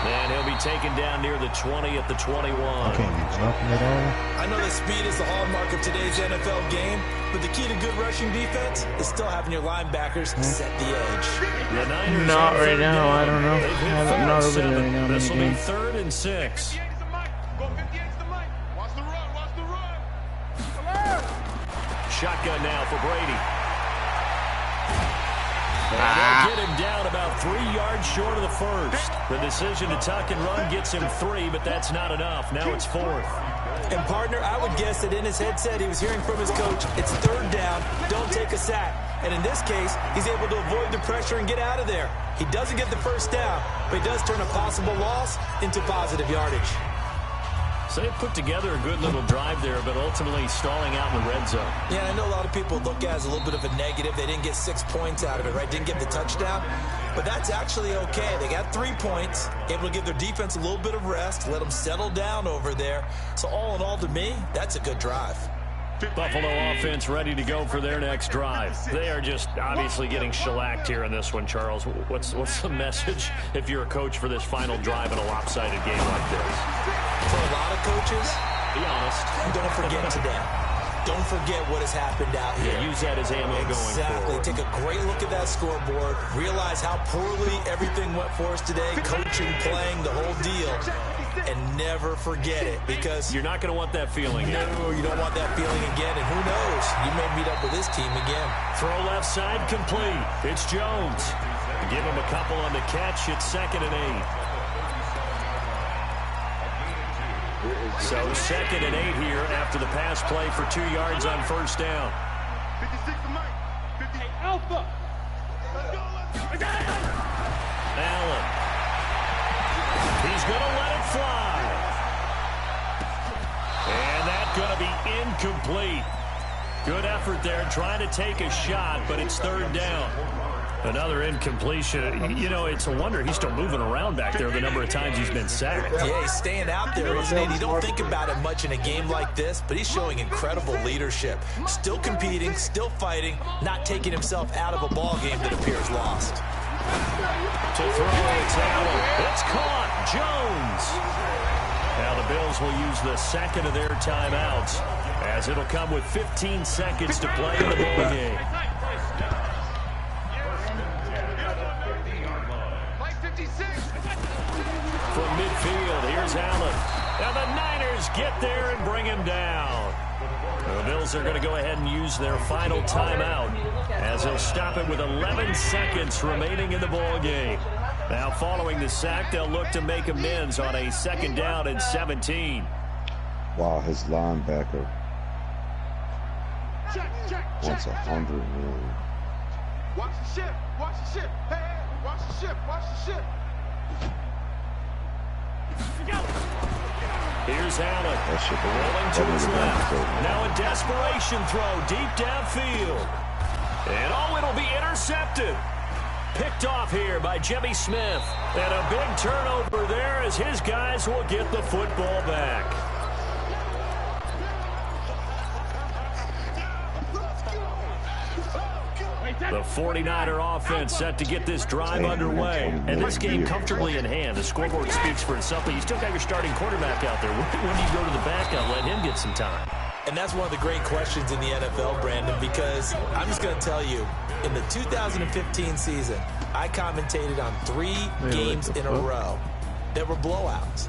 And he'll be taken down near the 20 at the 21. I can't be jumping at all. I know that speed is the hallmark of today's NFL game, but the key to good rushing defense is still having your linebackers set the edge. The Niners not right now. I don't know. I'm not over there right now. This will be 3rd and 6. Shotgun now for Brady. And they'll get him down about 3 yards short of the 1st. The decision to tuck and run gets him 3, but that's not enough. Now it's 4th. And, partner, I would guess that in his headset he was hearing from his coach, it's 3rd down. Don't take a sack. And in this case, he's able to avoid the pressure and get out of there. He doesn't get the first down, but he does turn a possible loss into positive yardage. So they put together a good little drive there, but ultimately stalling out in the red zone. Yeah, I know a lot of people look at it as a little bit of a negative. They didn't get 6 points out of it, right? Didn't get the touchdown. But that's actually okay. They got 3 points, able to give their defense a little bit of rest, let them settle down over there. So all in all, to me, that's a good drive. Buffalo offense ready to go for their next drive. They are just obviously getting shellacked here in this one, Charles. What's the message if you're a coach for this final drive in a lopsided game like this? For a lot of coaches, be honest, don't forget today. Don't forget what has happened out here. Yeah, use that as ammo going forward. Take a great look at that scoreboard. Realize how poorly everything went for us today. Coaching, playing, the whole deal. And never forget it, because you're not going to want that feeling again. No, you don't want that feeling again. And who knows? You may meet up with this team again. Throw left side complete. It's Jones. Give him a couple on the catch. It's 2nd and 8. So 2nd and 8 here after the pass play for 2 yards on first down. 56 to Mike. 58 Alpha. Allen. He's going to let it fly. And that's going to be incomplete. Good effort there trying to take a shot, but it's 3rd down. Another incompletion. You know, it's a wonder he's still moving around back there the number of times he's been sacked. Yeah, he's staying out there, isn't he? You don't think about it much in a game like this, but he's showing incredible leadership. Still competing, still fighting, not taking himself out of a ball game that appears lost. To throw, it's Allen. It's caught. Jones. Now the Bills will use the 2nd of their timeouts, as it'll come with 15 seconds to play in the ball game. From midfield, here's Allen. Now the Niners get there and bring him down. The Bills are going to go ahead and use their final timeout, as they'll stop it with 11 seconds remaining in the ball game. Now following the sack, they'll look to make amends on a 2nd down and 17. Wow, his linebacker wants 100 million. Watch the ship. Watch the ship. Hey, watch the ship. Watch the ship. Here's Allen, rolling to his left. Now a desperation throw deep downfield. And it'll be intercepted. Picked off here by Jimmy Smith. And a big turnover there as his guys will get the football back. The 49er offense set to get this drive underway. And this game comfortably in hand. The scoreboard speaks for itself, but you still got your starting quarterback out there. When do you go to the backup, let him get some time? And that's one of the great questions in the NFL, Brandon, because I'm just going to tell you, in the 2015 season, I commentated on 3 games in a row that were blowouts.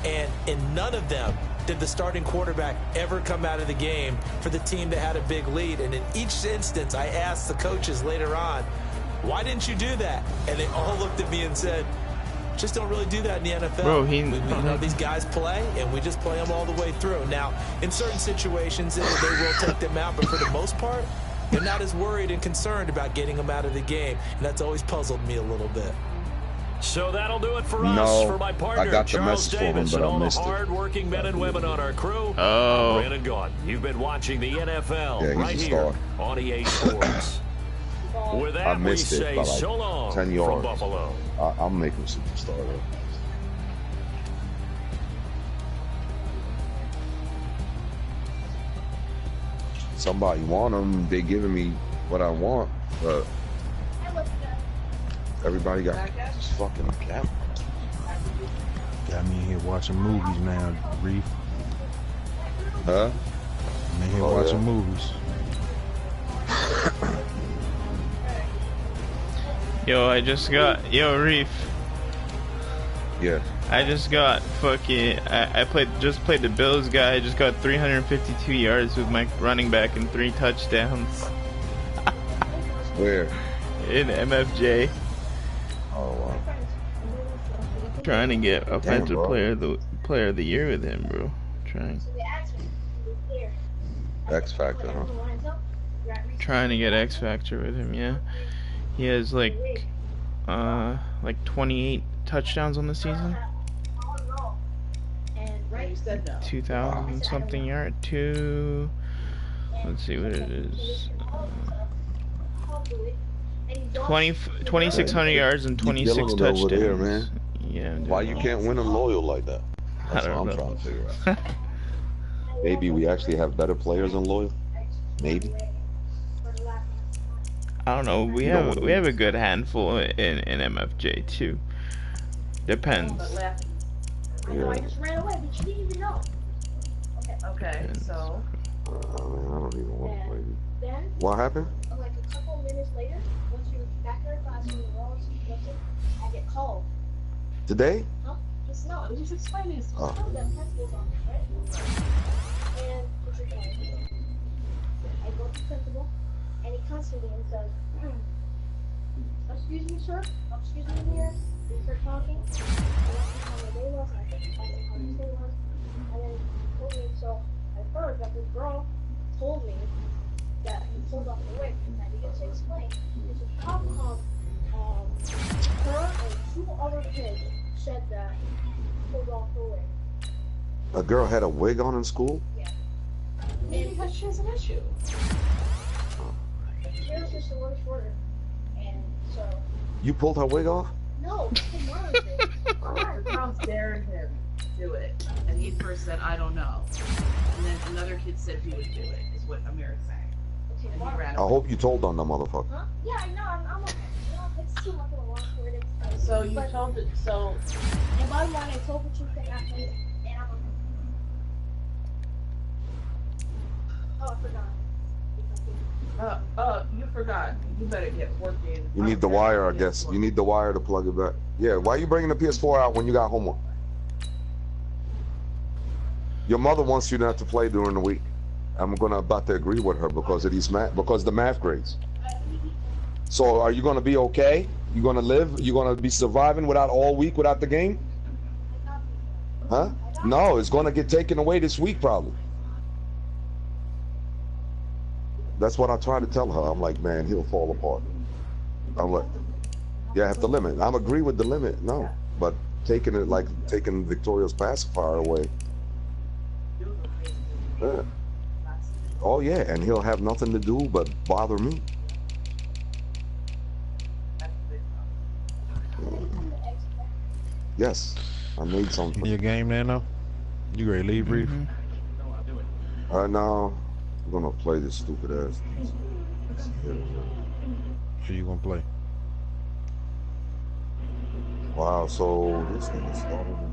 And in none of them did the starting quarterback ever come out of the game for the team that had a big lead. And in each instance, I asked the coaches later on, why didn't you do that? And they all looked at me and said, just don't really do that in the NFL. Bro, we know these guys play, and we just play them all the way through. Now, in certain situations, they will take them out, but for the most part, they're not as worried and concerned about getting them out of the game. And that's always puzzled me a little bit. So that'll do it for us. For my partner, Charles Davis, and all the hard-working men and women on our crew. I'm Brandon Gaudin. You've been watching the NFL right here on EA Sports. With that, we say so long from Buffalo. I'll make him a superstar, though. Somebody want him. They giving me what I want, but everybody got this fucking cap. Got me in here watching movies now, Reef. Huh? I'm in here watching movies. Yo, I just got... Yo, Reef. Yeah. I just got fucking... I just played the Bills guy. I just got 352 yards with my running back and 3 touchdowns. Where? In MFJ. Oh, wow. Trying to get offensive player of the year with him, bro. Trying. X Factor, huh? trying to get X Factor with him. Yeah, he has like 28 touchdowns on the season. 2,000 something yard. Let's see what it is. 2,600 yards and 26 touchdowns. Over there, man. Yeah. Why you can't win them loyal like that? That's what I'm trying to figure out. Maybe we actually have better players than loyal. Maybe. I don't know. We have a good handful in MFJ too. Depends. Yeah. I just ran away, but you didn't even know. Okay, so. I don't even want to play. Then, What happened? like a couple minutes later, once you're back in our class and we're all discussing, I get called. Today? Huh? Just no, just explain this. Oh. Them principal's office, right? And what's your name? I go to the principal, and he comes to me and says, "Excuse me, sir. Excuse me, here." We start talking. I asked him how my day was, and I think how his day was. And then he told me, so I heard that this girl told me that he pulled off the wig, and I needed to explain. Because how come her and 2 other kids said that he pulled off the wig? A girl had a wig on in school? Yeah. Maybe because she has an issue. She was just a little shorter, and so. You pulled her wig off? No, the mom did. The girls dared him to do it, and he first said, "I don't know," and then another kid said he would do it. Is what Amir's saying. And he ran I hope you told on the motherfucker. Huh? Yeah, I know. I'm okay. No, it's too much of a long story. So you told it. So. And bottom line, I told the truth actually, and I'm okay. Oh, I forgot. You forgot. You better get working. You need the wire, I guess. You need the wire to plug it back. Yeah, why are you bringing the PS4 out when you got homework? Your mother wants you not to play during the week. I'm about to agree with her because of these because the math grades. So are you gonna be okay? You gonna live? You gonna be surviving without all week without the game? Huh? No, it's gonna get taken away this week probably. That's what I try to tell her. I'm like, man, he'll fall apart. I'm like, yeah, I have to limit. I'm agree with the limit. No, but taking it like taking Victoria's pacifier away. Yeah. Oh yeah, and he'll have nothing to do but bother me. Yes, I made something. Your game there now? You ready to leave, Reef? Now, I'm gonna play this stupid ass. Who you gonna play? Wow, so this thing is started again.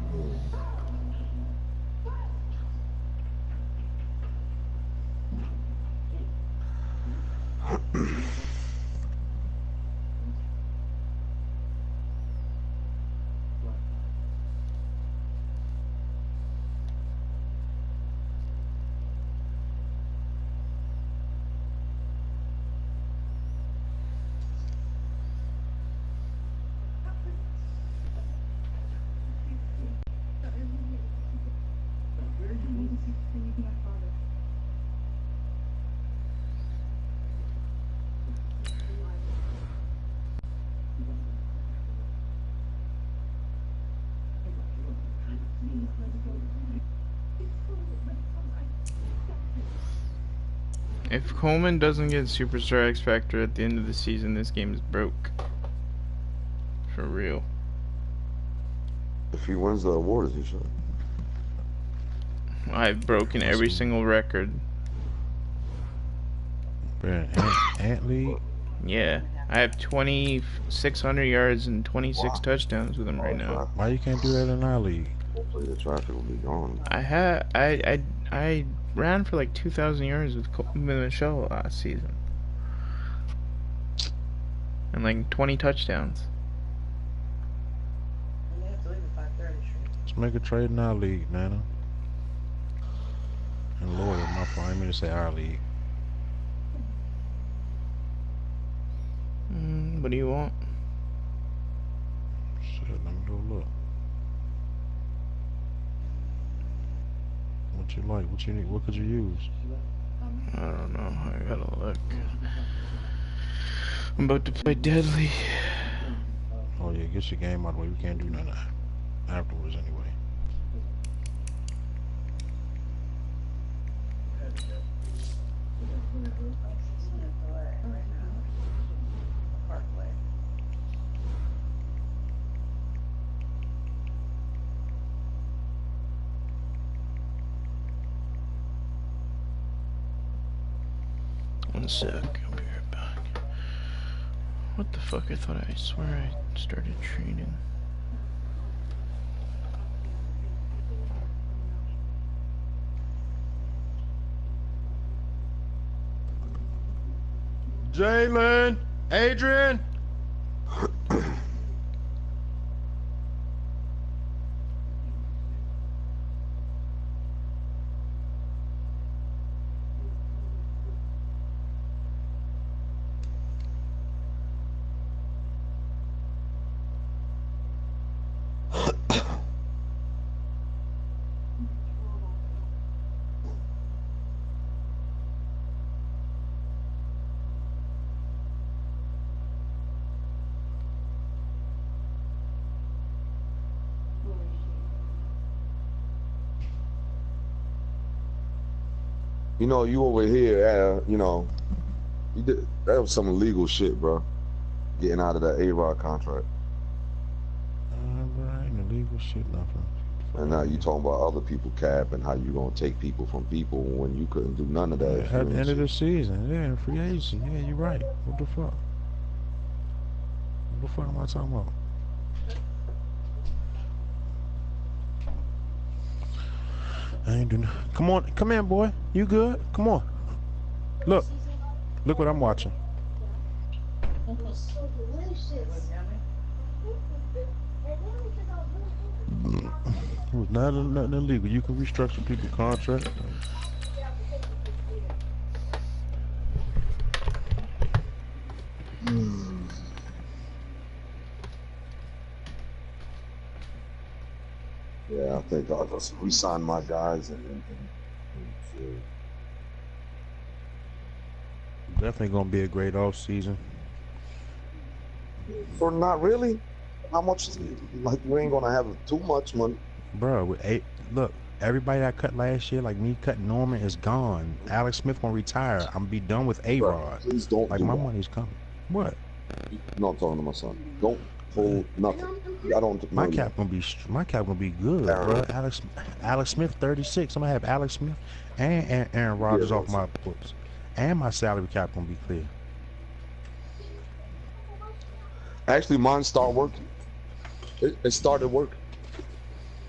If Coleman doesn't get Superstar X Factor at the end of the season, this game is broke. For real. If he wins the awards, he should. I've broken every single record. Ant League? Yeah. I have 2,600 yards and 26 touchdowns with him right now. Why you can't do that in our league? Hopefully the traffic will be gone. I ran for like 2,000 yards with Michelle last season. And like 20 touchdowns. Let's make a trade in our league, Nana. And Lord, my fault. I mean to say our league. What do you want? Shit, let me go look. What you like? What you need? What could you use? I don't know. I gotta look. I'm about to play Deadly. Oh yeah, get your game out of the way. We can't do nothing afterwards anyway. One sec, I'll be right back. What the fuck? I thought I swear I started training. Jalen, Adrian. You know, you over here, you know, you did, that was some illegal shit, bro. Getting out of that A-Rod contract. Bro, ain't illegal shit, nothing. And now you talking about other people cap and how you gonna take people from people when you couldn't do none of that. Yeah, at the end of the season, yeah, free agency. Yeah, you're right. What the fuck? What the fuck am I talking about? I ain't doing. Come on, come in, boy. You good? Come on. Look what I'm watching. It was so delicious. It was nothing illegal. You can restructure people's contract. Yeah, I think I'll just re-sign my guys and Definitely gonna be a great off season. for not really. How much? Like we ain't gonna have too much money, Bro, look, everybody that cut last year, like me cutting Norman, is gone. Alex Smith gonna retire. I'm gonna be done with A-Rod. Please don't. Like do my that. Money's coming. What? No, I'm talking to my son. Don't pull nothing. I don't. My cap gonna be good, bro. Alex Smith 36. I'm gonna have Alex Smith and Aaron Rodgers off my books, and my salary cap gonna be clear. Actually, mine started working. It started working.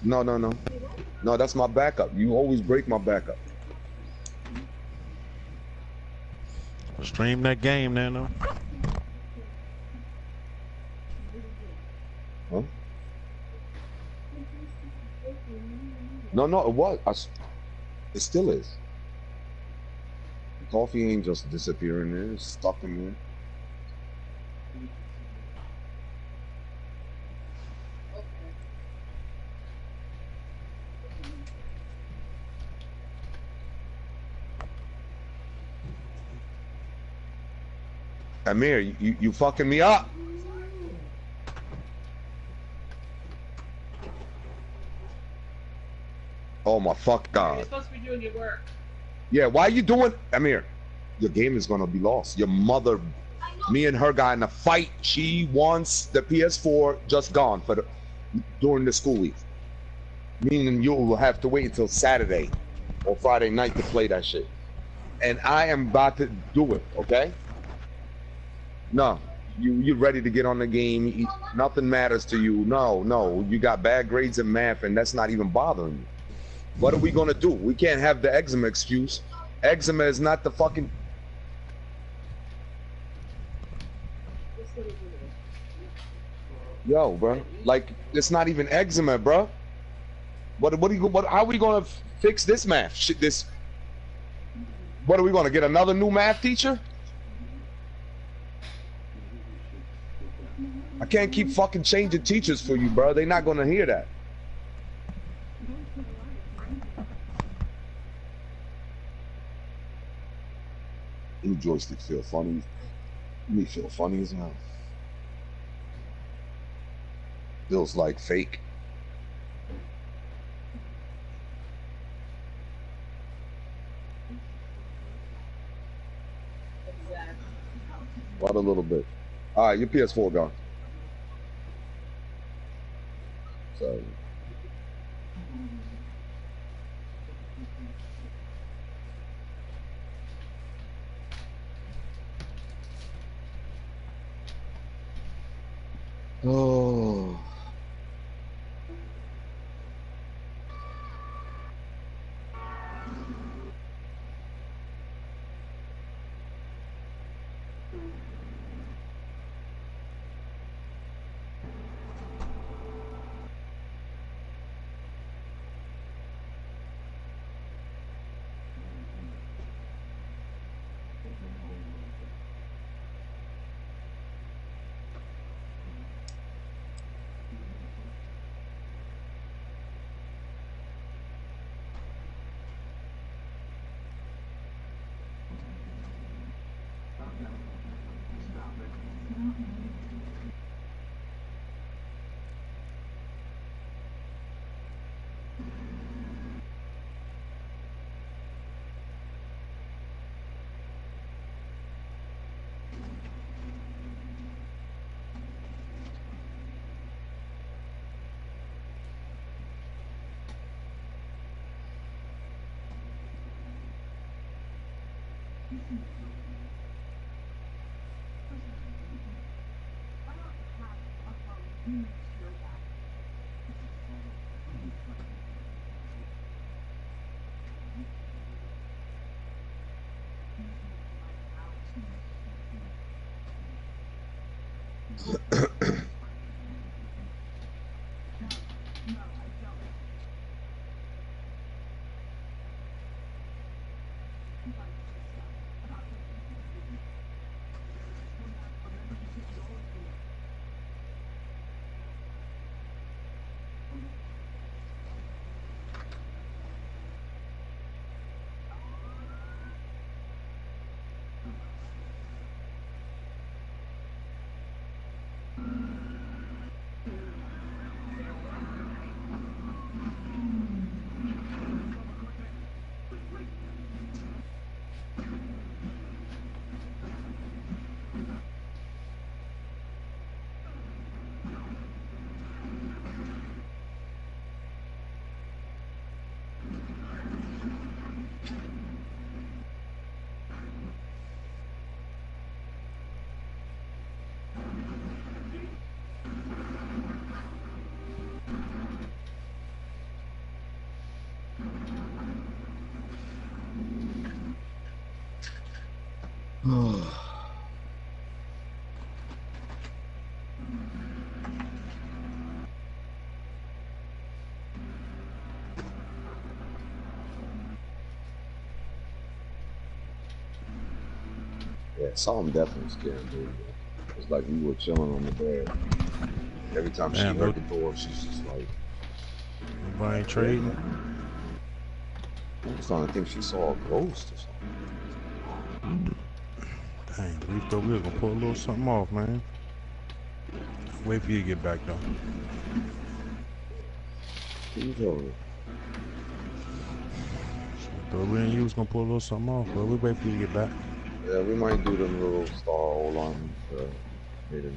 No. No, that's my backup. You always break my backup. Stream that game, Nano. Huh? No, it was. It still is. The coffee ain't just disappearing there. It's stuck in there. Amir, you fucking me up. Oh my fuck God. You're supposed to be doing your work. Yeah, why are you doing, Amir? Your game is gonna be lost. Your mother, me and her got in a fight. She wants the PS4 just gone during the school week. Meaning you will have to wait until Saturday or Friday night to play that shit. And I am about to do it, okay? No, you're ready to get on the game. Nothing matters to you. No, you got bad grades in math and that's not even bothering you. What are we gonna do? We can't have the eczema excuse. Eczema is not the fucking... Yo, bro, like it's not even eczema, bro. How are we gonna fix this math? What are we gonna get another new math teacher? I can't keep fucking changing teachers for you, bro. They're not gonna hear that. New joystick feel funny. Me feel funny as hell. Feels like fake. What a little bit. All right, your PS4 gone. Sorry. Oh. Yeah, something definitely scared me. It's like we were chilling on the bed. Every time she heard the door, she's just like, nobody ain't trading. I'm starting to think she saw a ghost or something. Dang, we thought we were gonna pull a little something off, man. Wait for you to get back though. Thought we was gonna pull a little something off, but we wait for you to get back. Yeah, we might do them little star alarms later.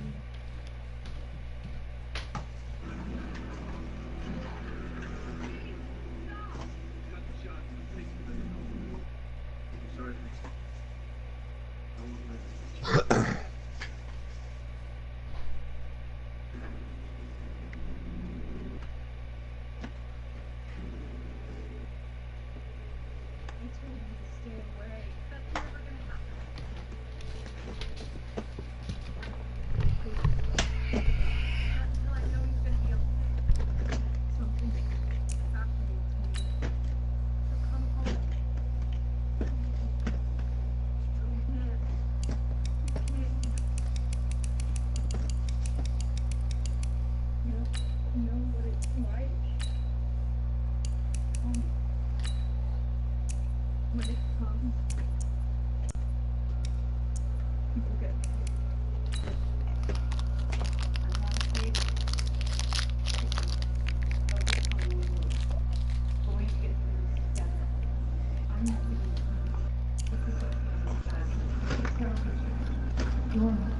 Mm-hmm.